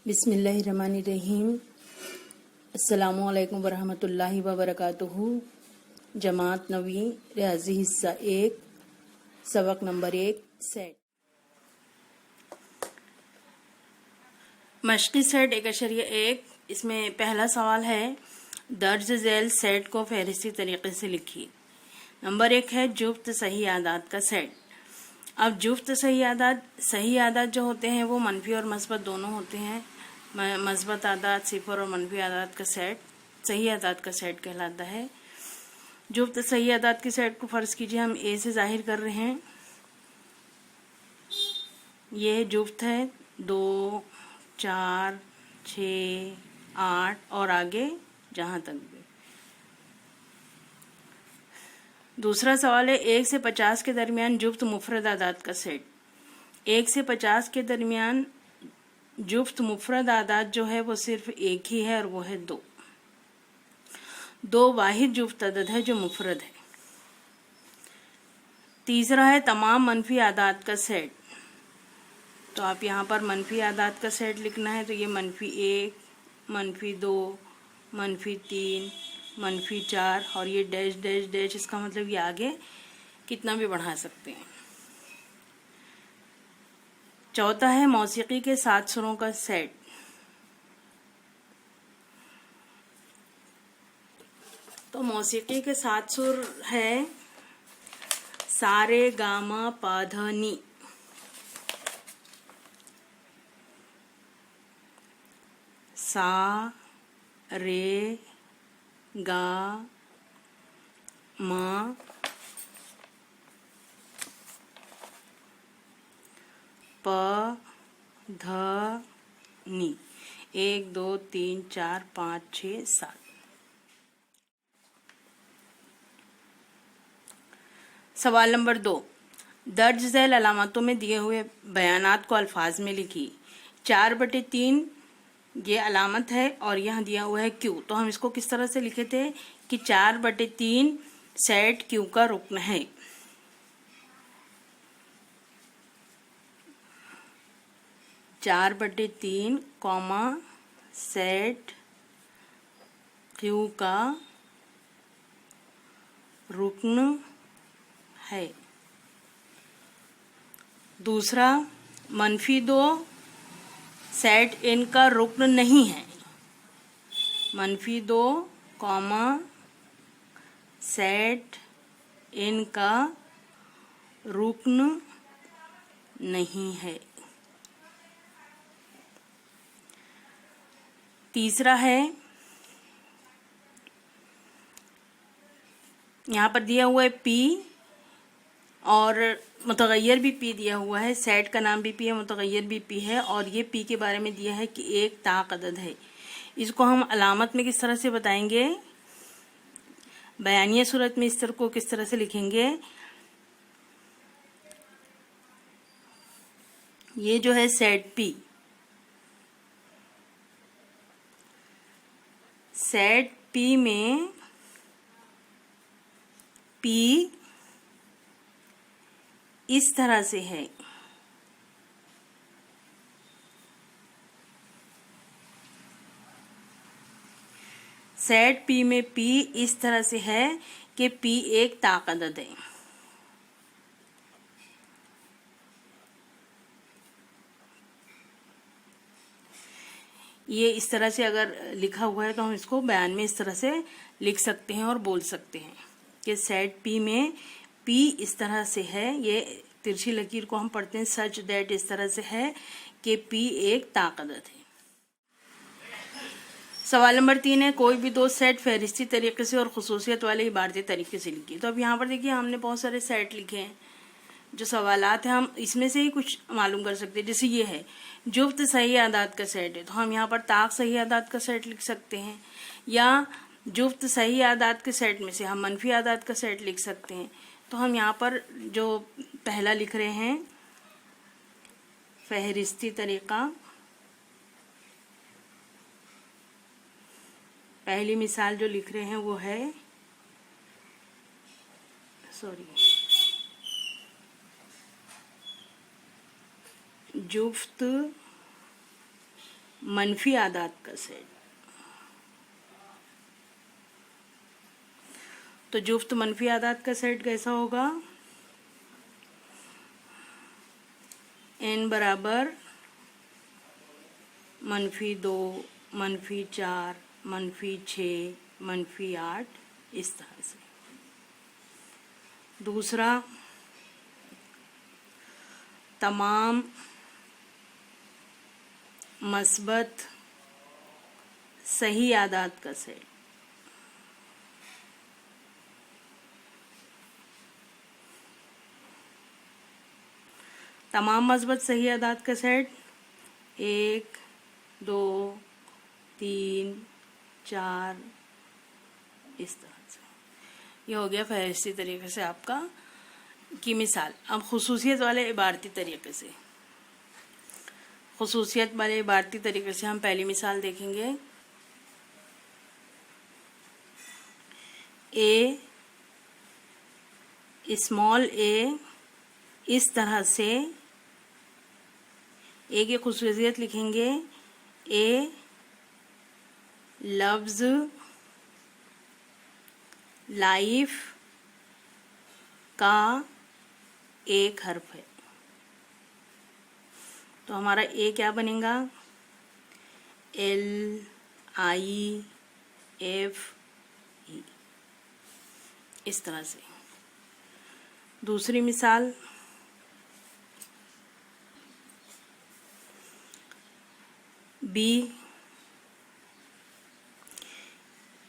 बिस्मिल्लाहिर्रहमानिर्रहीम। अस्सलामुअलैकुम वरहमतुल्लाहि वबरकातुहू। जमात नवी रियाजी हिस्सा 1 सबक नंबर 1 सेट। मश्क़ी सेट 1.1। इसमें पहला सवाल है, दर्ज झैल सेट को फहरिस्ती तरीके से लिखिए। नंबर 1 है जुफ्त सही आदात का सेट। अब जुफ्त सही आदात जो होते हैं वो मनफी और मस्बत दोनों होते हैं। मस्बत आदात सिफर और मनफी आदात का सेट सही आदात का सेट कहलाता है। जुफ्त सही आदात के सेट को फर्ज कीजिए हम ए से जाहिर कर रहे हैं। ये जुफ्त है 2, 4, 6, 8 और आगे जहां तक भी। दूसरा सवाल है 1 से 50 के दरमियान जुफ्त मुफरद आदात का सेट। 1 से 50 के दरमियान जुफ्त मुफरद आदात जो है वो सिर्फ एक ही है और वो है 2। 2 वाहिद जुफ्त अदद है जो मुफरद है। तीसरा है तमाम मनफी आदात का सेट। तो आप यहाँ पर मनफी आदात का सेट लिखना है तो ये -1, -2, -3, -4 और ये डैश डैश डैश, इसका मतलब ये आगे कितना भी बढ़ा सकते हैं। चौथा है मौसीकी के 7 सुरों का सेट। तो मौसीकी के 7 सुर है सा रे गा मा पा धा नी। सा रे गा मा प ध नी। 1 2 3 4 5 6 7। सवाल नंबर 2, दर्ज झैल अलामतों में दिए हुए बयानात को अल्फाज में लिखिए। 4/3 ये अलामत है और यहाँ दिया हुआ है क्यू। तो हम इसको किस तरह से लिखे थे कि 4/3 सेट क्यू का रुकन है। चार बटे तीन कॉमा सेट क्यू का रुकन है। दूसरा -2 सेट इन का रुकन नहीं है। -2 कॉमा सेट इन का रुकन नहीं है। तीसरा है यहाँ पर दिया हुआ है पी और मुतगय्यर भी पी दिया हुआ है। सेट का नाम भी पी है, मुतगय्यर भी पी है और ये पी के बारे में दिया है कि एक ताक अदद है। इसको हम अलामत में किस तरह से बताएंगे, बयानिया सूरत में इस तरह को किस तरह से लिखेंगे। ये जो है सेट पी, सेट पी में पी इस तरह से है। सेट पी में पी इस तरह से है कि पी एक ताक अदद है। ये इस तरह से अगर लिखा हुआ है तो हम इसको बयान में इस तरह से लिख सकते हैं और बोल सकते हैं कि सेट पी में पी इस तरह से है। ये तिरछी लकीर को हम पढ़ते हैं सच दैट इस तरह से है कि पी एक ताक अदद है। सवाल नंबर 3 है कोई भी 2 सेट फहरिस्ती तरीके से और खुसूसियत वाले इबारती तरीके से लिखिए। तो अब यहाँ पर देखिए हमने बहुत सारे सेट लिखे हैं। जो सवालात हैं हम इसमें से ही कुछ मालूम कर सकते हैं। जैसे ये है जुफ्त सही आदात का सेट है तो हम यहाँ पर ताक सही आदात का सेट लिख सकते हैं, या जुफ्त सही आदात के सेट में से हम मनफी आदात का सेट लिख सकते हैं। तो हम यहाँ पर जो पहला लिख रहे हैं फहरिस्ती तरीका, पहली मिसाल जो लिख रहे हैं वो है जुफ्त मनफी आदात का सेट। तो जुफ्त मनफी आदात का सेट कैसा होगा? n बराबर -2, -4, -6, -8, इस तरह से। दूसरा, तमाम मस्बत सही आदात का सेट। तमाम मस्बत सही आदात का सेट 1, 2, 3, 4, इस तरह से। ये हो गया फहरिस्ती तरीके से आपका की मिसाल। अब खुसूसियत वाले इबारती तरीके से, खुसूसियत वाले इबारती तरीके से हम पहली मिसाल देखेंगे। ए, स्मॉल ए, इस तरह से ए की खुसूसियत लिखेंगे। ए लफ्ज लाइफ का एक हर्फ है। तो हमारा ए क्या बनेगा? LIFE, इस तरह से। दूसरी मिसाल, बी,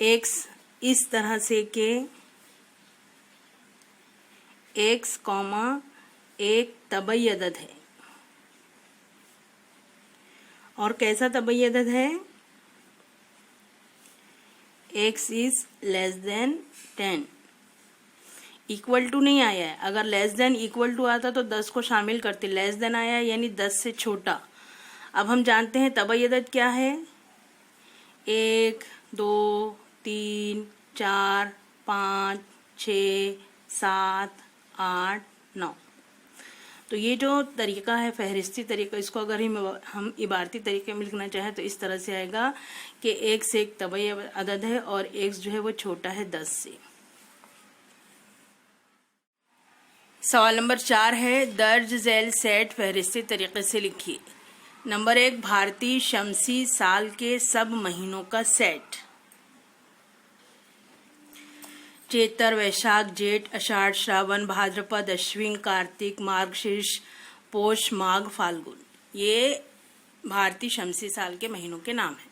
एक्स, इस तरह से के एक्स कॉमा एक तबई अदद है। और कैसा तबई अदद है? x is less than 10। Equal to नहीं आया है। अगर लेस देन इक्वल टू आता तो 10 को शामिल करते। लेस देन आया यानी 10 से छोटा। अब हम जानते हैं तबई अदद क्या है। 1, 2, 3, 4, 5, 6, 7, 8, 9। तो ये जो तरीका है फहरिस्ती तरीका, इसको अगर हम इबारती तरीके में लिखना चाहें तो इस तरह से आएगा कि 1 से एक तबई अदद है और x जो है वो छोटा है 10 से। सवाल नंबर 4 है, दर्ज झैल सेट फहरिस्ती तरीके से लिखिए। नंबर 1, भारतीय शमसी साल के सब महीनों का सेट। चैत्र, वैशाख, जेठ, आषाढ़, श्रावण, भाद्रपद, अश्विन, कार्तिक, मार्गशीर्ष, पोष, माघ, फाल्गुन। ये भारतीय शमसी साल के महीनों के नाम हैं।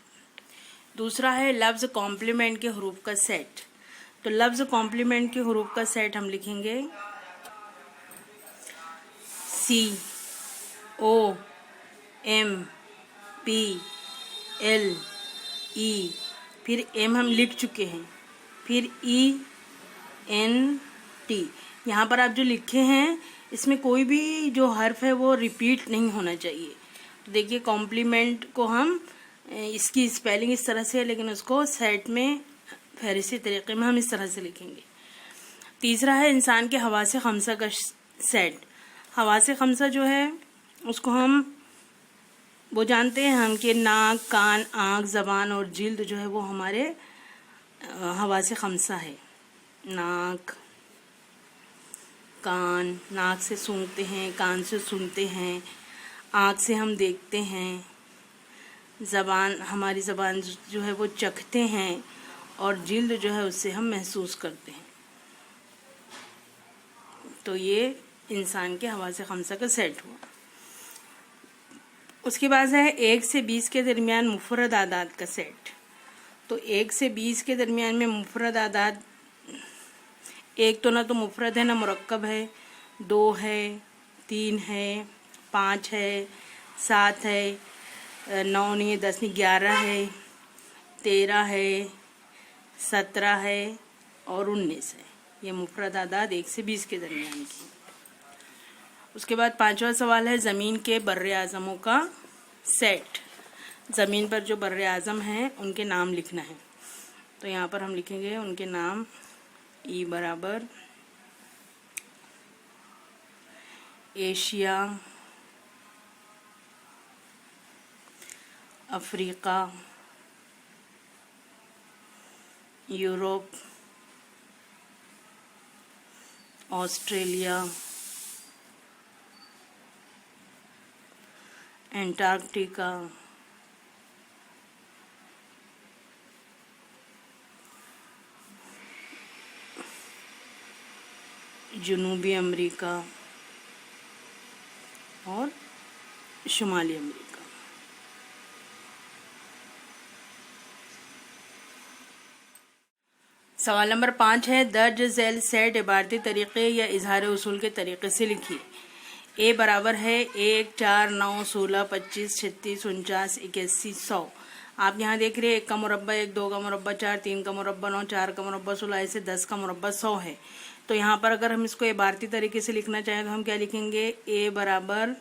दूसरा है लफ्ज कॉम्प्लीमेंट के हरूफ का सेट। तो लफ्ज कॉम्प्लीमेंट के हरूफ का सेट हम लिखेंगे COMPLE, फिर M हम लिख चुके हैं, फिर ENT। यहाँ पर आप जो लिखे हैं इसमें कोई भी जो हर्फ है वो रिपीट नहीं होना चाहिए। तो देखिए कॉम्प्लीमेंट को हम इसकी स्पेलिंग इस तरह से है, लेकिन उसको सेट में फहरिस्ती तरीके में हम इस तरह से लिखेंगे। तीसरा है इंसान के हवासे खमसा का सेट। हवासे खमसा जो है उसको हम वो जानते हैं हम कि नाक, कान, आँख, ज़बान और जिल्द जो है वो हमारे हवासे खमसा है। नाक, कान, नाक से सूंघते हैं, कान से सुनते हैं, आँख से हम देखते हैं, ज़बान, हमारी ज़बान जो है वो चखते हैं और जिल्द जो है उससे हम महसूस करते हैं। तो ये इंसान के हवासे खमसा का सेट हुआ। उसके बाद है 1 से 20 के दरमियान मुफरद आदाद का सेट। तो 1 से 20 के दरमियान में मुफरद आदाद, एक तो ना तो मुफरद है ना मुरक्कब है, 2 है, 3 है, 5 है, 7 है, 9 नहीं है, 10 नहीं, 11 है, 13 है, 17 है और 19 है। ये मुफरद आदाद 1 से 20 के दरमियान की। उसके बाद 5वां सवाल है ज़मीन के बर्रे आज़मों का सेट। ज़मीन पर जो बर्रे आज़म हैं उनके नाम लिखना है। तो यहाँ पर हम लिखेंगे उनके नाम। ई बराबर Asia, Africa, Europe, Australia, Antarctica, जनूबी अमेरिका और शुमाली अमेरिका। सवाल नंबर 5 है, दर्ज झैल सेट इबारती तरीके या इजहार उसूल के तरीके से लिखिए। ए बराबर है 1, 4, 9, 16, 25, 36, 49, 81, 100। आप यहाँ देख रहे हैं 1 का मुरब्बा 1, 2 का मुरब्बा 4, 3 का मुरब्बा 9, 4 का मुरब्बा 16, ऐसे 10 का मुरब्बा 100 है। तो यहाँ पर अगर हम इसको इबारती तरीके से लिखना चाहें तो हम क्या लिखेंगे? ए बराबर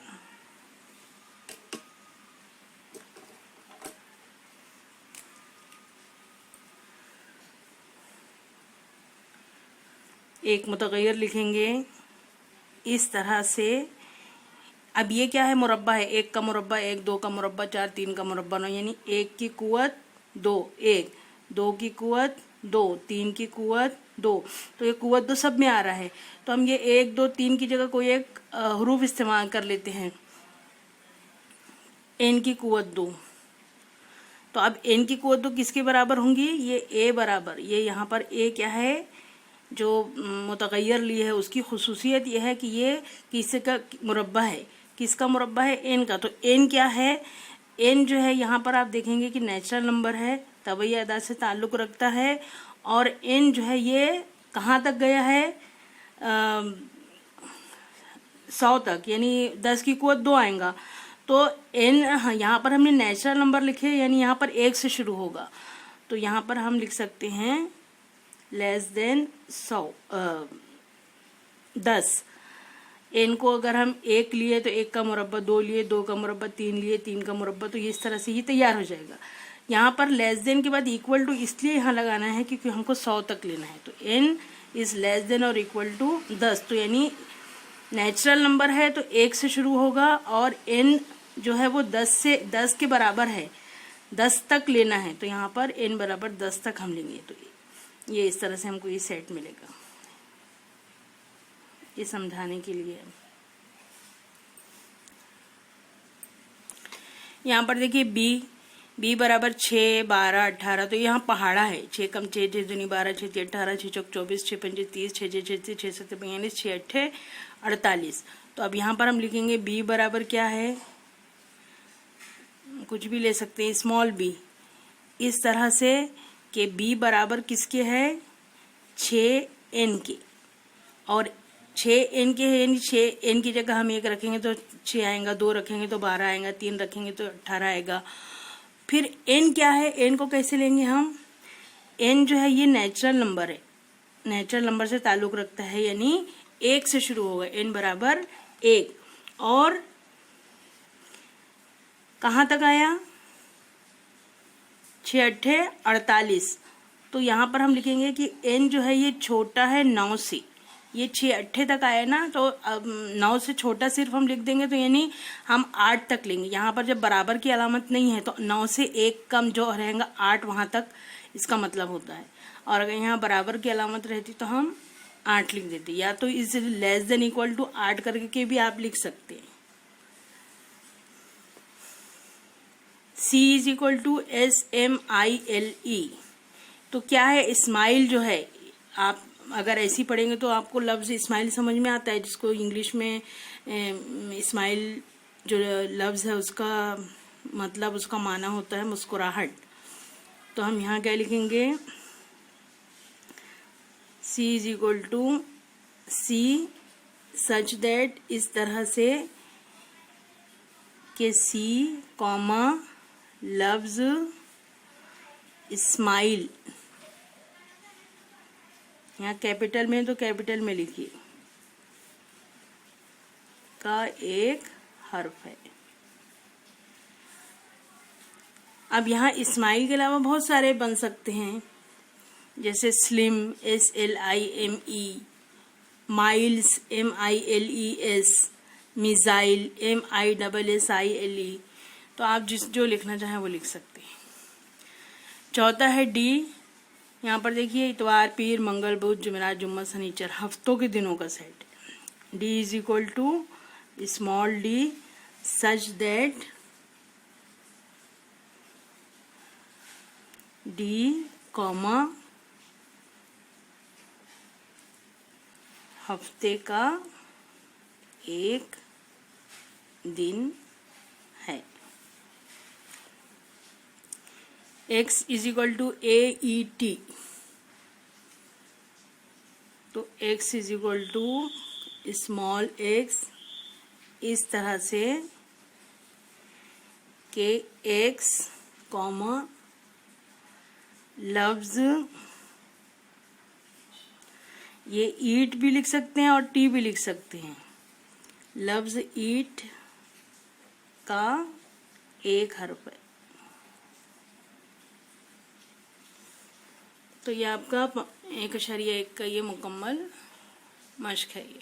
एक मुतगय्यर लिखेंगे इस तरह से। अब ये क्या है? मुरब्बा है। 1 का मुरब्बा 1, 2 का मुरब्बा 4, 3 का मुरब्बा 9, यानी 1 की कुव्वत 2, 1, 2 की कुव्वत 2, 3 की कुव्वत 2। तो ये कुव्वत 2 सब में आ रहा है। तो हम ये 1, 2, 3 की जगह कोई एक हरूफ इस्तेमाल कर लेते हैं। n की कुव्वत 2। तो अब n की कुव्वत 2 किसके बराबर होंगी? ये a बराबर, ये यहाँ पर a क्या है जो मुतगय्यर ली है, उसकी खुसूसियत यह है कि ये किसका मुरब्बा है? किसका मुरब्बा है? n का। तो n क्या है? n जो है यहाँ पर आप देखेंगे कि नेचुरल नंबर है, तबई अदाद से ताल्लुक़ रखता है। और n जो है ये कहाँ तक गया है? 100 तक, यानी 10 की कुव्वत 2 आएगा। तो n यहाँ पर हमने नेचुरल नंबर लिखे, यानी यहाँ पर 1 से शुरू होगा। तो यहाँ पर हम लिख सकते हैं लेस देन 10। n को अगर हम 1 लिए तो 1 का मुरब्बा 2 लिए, 2 का मुरब्बा 3 लिए, 3 का मुरब्बा, तो इस तरह से ही तैयार हो जाएगा। यहाँ पर लेस देन के बाद इक्वल टू इसलिए यहाँ लगाना है क्योंकि हमको 100 तक लेना है। तो n इज लेस देन और इक्वल टू 10। तो यानी नेचुरल नंबर है तो 1 से शुरू होगा और n जो है वो 10 के बराबर है, 10 तक लेना है। तो यहाँ पर n बराबर 10 तक हम लेंगे। तो ये इस तरह से हमको ये सेट मिलेगा, ये समझाने के लिए। यहाँ पर देखिए b बराबर 6, 12, 18। तो यहाँ पहाड़ा है। 6 कम 6, 6 दूनी 12, 6 3 18, 6 चौक 24, 6 पंजे 30, 6 6 36, 6 7 42, 6 8 48। तो अब यहाँ पर हम लिखेंगे b बराबर क्या है? कुछ भी ले सकते हैं, स्मॉल b, इस तरह से कि b बराबर किसके है? 6n के। और 6n के है, यानी 6n की जगह हम 1 रखेंगे तो 6 आएगा, 2 रखेंगे तो 12 आएगा, 3 रखेंगे तो 18 आएगा। फिर n क्या है? n को कैसे लेंगे हम? n जो है ये नेचुरल नंबर है, नेचुरल नंबर से ताल्लुक़ रखता है, यानी 1 से शुरू होगा। n बराबर 1। और कहाँ तक आया? 6 8 48। तो यहाँ पर हम लिखेंगे कि n जो है ये छोटा है 9 से। ये 6 8 तक आया ना, तो अब 9 से छोटा सिर्फ हम लिख देंगे, तो यानी हम 8 तक लेंगे। यहाँ पर जब बराबर की अलामत नहीं है तो 9 से 1 कम जो रहेगा 8 वहाँ तक इसका मतलब होता है। और अगर यहाँ बराबर की अलामत रहती तो हम 8 लिख देते, या तो इस लेस देन इक्वल टू 8 करके भी आप लिख सकते हैं। C is equal to SMILE। तो क्या है? इस्माइल जो है, आप अगर ऐसी पढ़ेंगे तो आपको लफ्ज़ इस्माइल समझ में आता है, जिसको इंग्लिश में इस्माइल जो लफ्ज़ है उसका मतलब, उसका माना होता है मुस्कुराहट। तो हम यहाँ क्या लिखेंगे? C is equal to C such that, इस तरह से कि C कॉमा लफ्ज़ इस्माइल, यहाँ कैपिटल में तो कैपिटल में लिखिए, का एक हर्फ है। अब यहाँ इस्माइल के अलावा बहुत सारे बन सकते हैं, जैसे slim SLIME, miles MILES, missile MISSILE। तो आप जो लिखना चाहें वो लिख सकते हैं। चौथा है डी। यहाँ पर देखिए इतवार, पीर, मंगल, बुध, जुमेरात, जुम्मा, शनिचर, हफ्तों के दिनों का सेट। D is equal to small D such that D comma हफ्ते का एक दिन है। x is equal to AET, तो x is equal to small x इस तरह से कि x कॉमा लफ्ज, ये ईट भी लिख सकते हैं और टी भी लिख सकते हैं। लफ्ज ईट का एक हर्फ है। तो ये आपका 1.1 का ये मुकम्मल मश्क है ये।